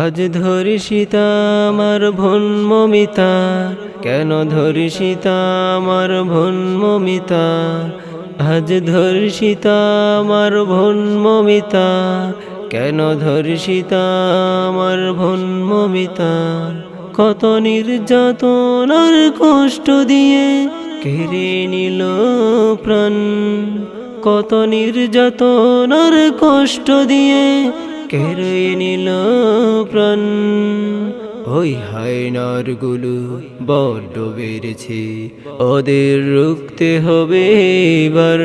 আজ ধর্ষিতা আমার বোন মমিতা, কেন ধর্ষিতা আমার বোন মমিতা। আজ ধর্ষিতা আমার বোন মমিতা, কেন ধর্ষিতা আমার বোন মমিতা। কত নির্যাতন আর কষ্ট দিয়ে কেড়ে নিল প্রাণ, কত নির্যাতন আর কষ্ট দিয়ে কেড়ে নিল প্রাণ। ওই হায়নার গুলো বড্ড বেড়েছে, ওদের রুখতে হবে এবার।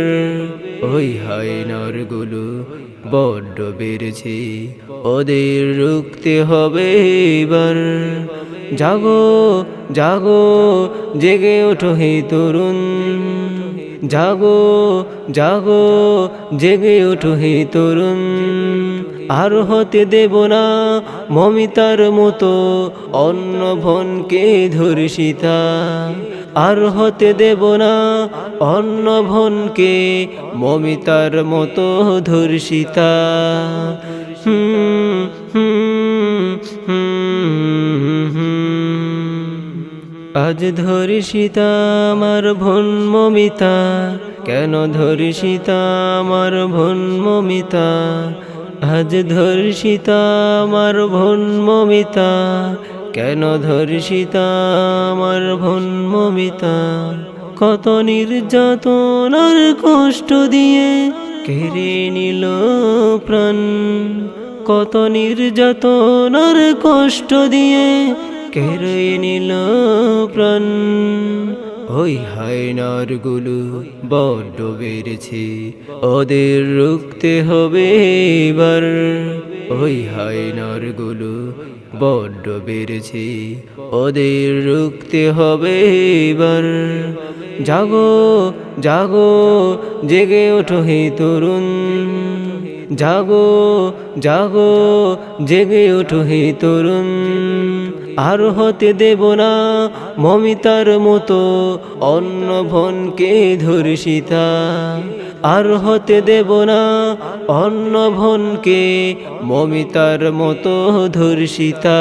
ওই হায়নার গুলো বড্ড বেড়েছে, ওদের রুখতে হবে এবার। জাগো জাগো জেগে ওঠো হে তরুণ, জাগো জাগো জেগে ওঠো হে তরুণ। আর হতে দেব না মমিতার মতো অন্য বোনকে ধর্ষিতা, আর হতে দেব না অন্য বোনকে মমিতার মতো ধর্ষিতা। আজ ধর্ষিতা আমার বোন মমিতা, কেন ধর্ষিতা আমার বোন মমিতা। আজ ধর্ষিতা আমার বোন মমিতা, কেন ধর্ষিতা আমার বোন মমিতা। কত নির্যাতন আর কষ্ট দিয়ে কেড়ে নিল প্রাণ, কত নির্যাতন আর কষ্ট দিয়ে কেড়ে নিল প্রাণ। ওই হায়নার গুলো বড্ড বেড়েছে, ওদের রুখতে হবে এবার। ওই হায়নার গুলো বড্ড বেড়েছে, ওদের রুখতে হবে এবার। জাগো জাগো জেগে ওঠো হে তরুণ, জাগো জাগো জেগে ওঠো হে তরুণ। আর হতে দেব না মমিতার মতো অন্য বোনকে ধর্ষিতা, আর হতে দেব না অন্য বোনকে মমিতার মতো ধর্ষিতা।